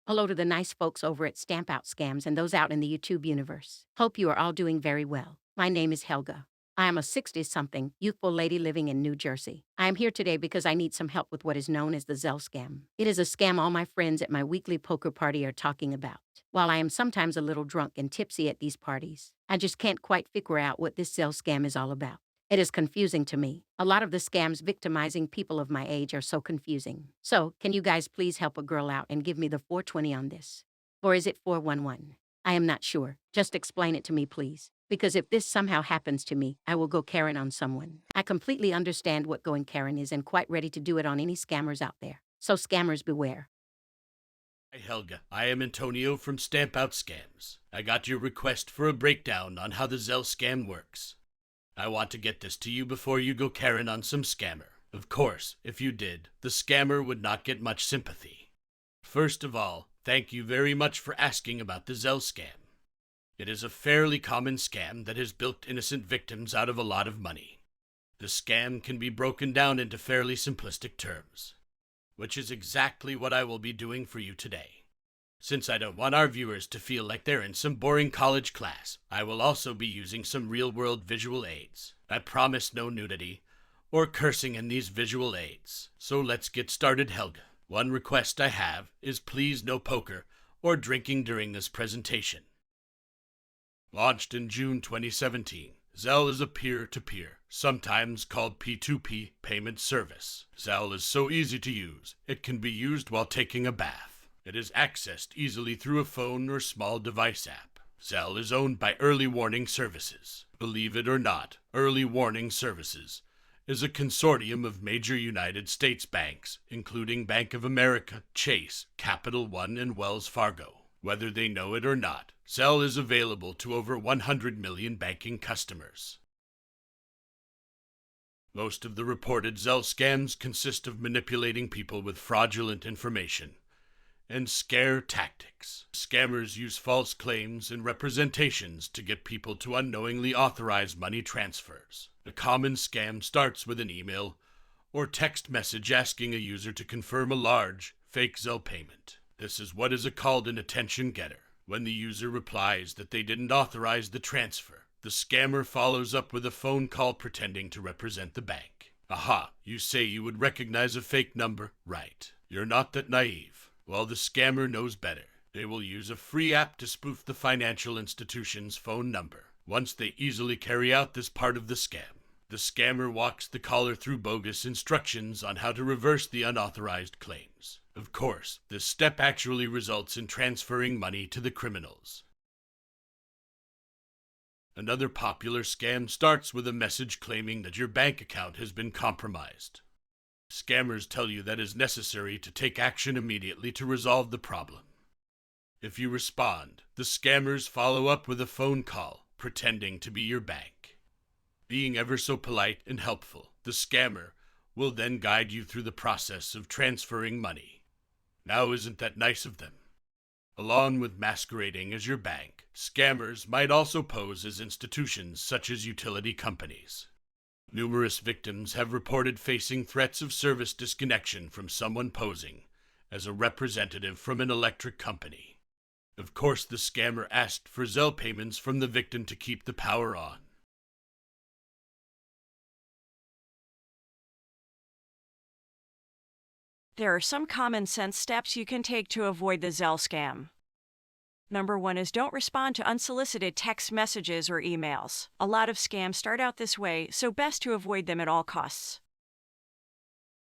Hello to the nice folks over at Stamp Out Scams and those out in the YouTube universe. Hope you are all doing very well. My name is Helga. I am a 60-something, youthful lady living in New Jersey. I am here today because I need some help with what is known as the Zelle scam. It is a scam all my friends at my weekly poker party are talking about. While I am sometimes a little drunk and tipsy at these parties, I just can't quite figure out what this Zelle scam is all about. It is confusing to me. A lot of the scams victimizing people of my age are so confusing. So, can you guys please help a girl out and give me the 420 on this? Or is it 411? I am not sure. Just explain it to me, please. Because if this somehow happens to me, I will go Karen on someone. I completely understand what going Karen is and quite ready to do it on any scammers out there. So scammers beware. Hi Helga, I am Antonio from Stamp Out Scams. I got your request for a breakdown on how the Zelle scam works. I want to get this to you before you go Karen on some scammer. Of course, if you did, the scammer would not get much sympathy. First of all, thank you very much for asking about the Zelle scam. It is a fairly common scam that has bilked innocent victims out of a lot of money. The scam can be broken down into fairly simplistic terms, which is exactly what I will be doing for you today. Since I don't want our viewers to feel like they're in some boring college class, I will also be using some real-world visual aids. I promise no nudity or cursing in these visual aids. So let's get started, Helga. One request I have is please no poker or drinking during this presentation. Launched in June 2017, Zelle is a peer-to-peer, sometimes called P2P, payment service. Zelle is so easy to use, it can be used while taking a bath. It is accessed easily through a phone or small device app. Zelle is owned by Early Warning Services. Believe it or not, Early Warning Services is a consortium of major United States banks, including Bank of America, Chase, Capital One, and Wells Fargo. Whether they know it or not, Zelle is available to over 100 million banking customers. Most of the reported Zelle scams consist of manipulating people with fraudulent information and scare tactics. Scammers use false claims and representations to get people to unknowingly authorize money transfers. A common scam starts with an email or text message asking a user to confirm a large, fake Zelle payment. This is what is called an attention getter. When the user replies that they didn't authorize the transfer, the scammer follows up with a phone call pretending to represent the bank. Aha, you say you would recognize a fake number? Right. You're not that naive. Well, the scammer knows better. They will use a free app to spoof the financial institution's phone number. Once they easily carry out this part of the scammer walks the caller through bogus instructions on how to reverse the unauthorized claims. Of course, this step actually results in transferring money to the criminals. Another popular scam starts with a message claiming that your bank account has been compromised. Scammers tell you that it is necessary to take action immediately to resolve the problem. If you respond, the scammers follow up with a phone call, pretending to be your bank. Being ever so polite and helpful, the scammer will then guide you through the process of transferring money. Now isn't that nice of them? Along with masquerading as your bank, scammers might also pose as institutions such as utility companies. Numerous victims have reported facing threats of service disconnection from someone posing as a representative from an electric company. Of course, the scammer asked for Zelle payments from the victim to keep the power on. There are some common sense steps you can take to avoid the Zelle scam. Number 1 is don't respond to unsolicited text messages or emails. A lot of scams start out this way, so best to avoid them at all costs.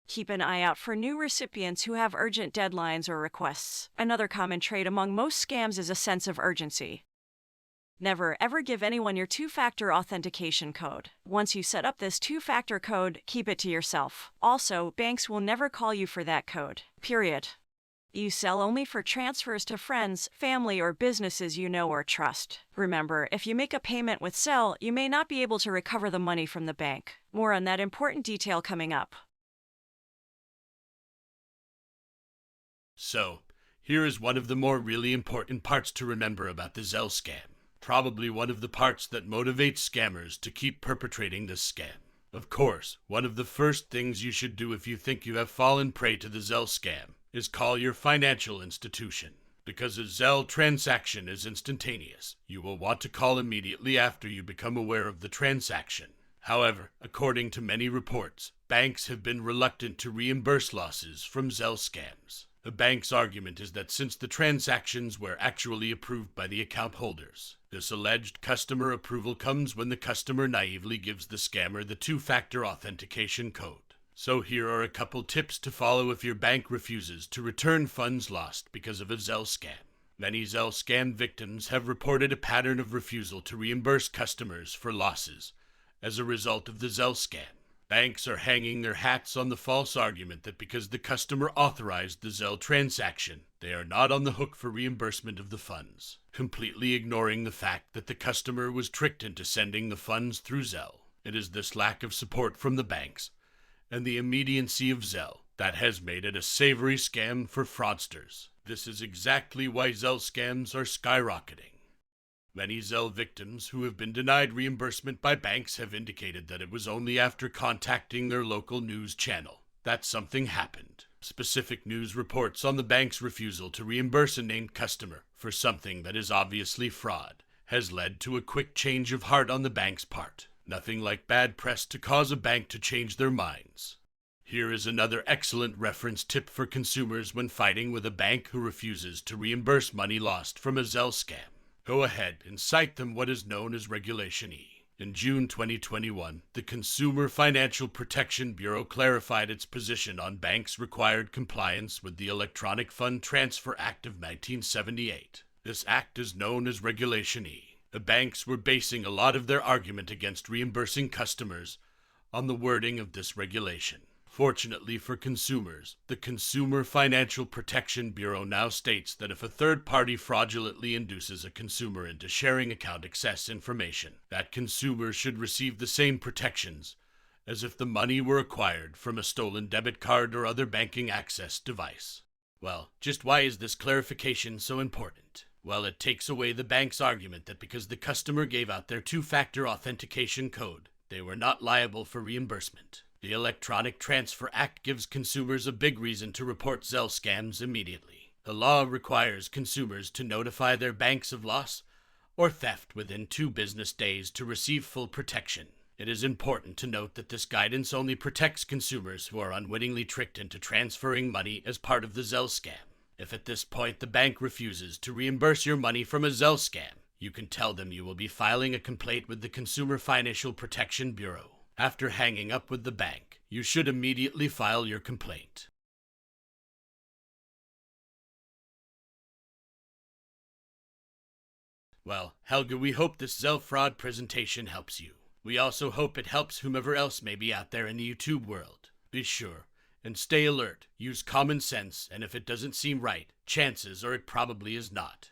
Keep an eye out for new recipients who have urgent deadlines or requests. Another common trait among most scams is a sense of urgency. Never ever give anyone your two-factor authentication code. Once you set up this two-factor code, keep it to yourself. Also, banks will never call you for that code. Period. Use Zelle only for transfers to friends, family, or businesses you know or trust. Remember, if you make a payment with Zelle, you may not be able to recover the money from the bank. More on that important detail coming up. So, here is one of the more really important parts to remember about the Zelle scam. Probably one of the parts that motivates scammers to keep perpetrating this scam. Of course, one of the first things you should do if you think you have fallen prey to the Zelle scam is call your financial institution. Because a Zelle transaction is instantaneous, you will want to call immediately after you become aware of the transaction. However, according to many reports, banks have been reluctant to reimburse losses from Zelle scams. The bank's argument is that since the transactions were actually approved by the account holders, this alleged customer approval comes when the customer naively gives the scammer the two-factor authentication code. So here are a couple tips to follow if your bank refuses to return funds lost because of a Zelle scam. Many Zelle scam victims have reported a pattern of refusal to reimburse customers for losses as a result of the Zelle scam. Banks are hanging their hats on the false argument that because the customer authorized the Zelle transaction, they are not on the hook for reimbursement of the funds, completely ignoring the fact that the customer was tricked into sending the funds through Zelle. It is this lack of support from the banks and the immediacy of Zelle that has made it a savory scam for fraudsters. This is exactly why Zelle scams are skyrocketing. Many Zelle victims who have been denied reimbursement by banks have indicated that it was only after contacting their local news channel that something happened. Specific news reports on the bank's refusal to reimburse a named customer for something that is obviously fraud has led to a quick change of heart on the bank's part. Nothing like bad press to cause a bank to change their minds. Here is another excellent reference tip for consumers when fighting with a bank who refuses to reimburse money lost from a Zelle scam. Go ahead and cite them what is known as Regulation E. In June 2021, the Consumer Financial Protection Bureau clarified its position on banks' required compliance with the Electronic Fund Transfer Act of 1978. This act is known as Regulation E. The banks were basing a lot of their argument against reimbursing customers on the wording of this regulation. Fortunately for consumers, the Consumer Financial Protection Bureau now states that if a third party fraudulently induces a consumer into sharing account access information, that consumers should receive the same protections as if the money were acquired from a stolen debit card or other banking access device. Well, just why is this clarification so important? Well, it takes away the bank's argument that because the customer gave out their two-factor authentication code, they were not liable for reimbursement. The Electronic Transfer Act gives consumers a big reason to report Zelle scams immediately. The law requires consumers to notify their banks of loss or theft within 2 business days to receive full protection. It is important to note that this guidance only protects consumers who are unwittingly tricked into transferring money as part of the Zelle scam. If at this point the bank refuses to reimburse your money from a Zelle scam, you can tell them you will be filing a complaint with the Consumer Financial Protection Bureau. After hanging up with the bank, you should immediately file your complaint. Well, Helga, we hope this Zelle fraud presentation helps you. We also hope it helps whomever else may be out there in the YouTube world. Be sure and stay alert, use common sense, and if it doesn't seem right, chances are it probably is not.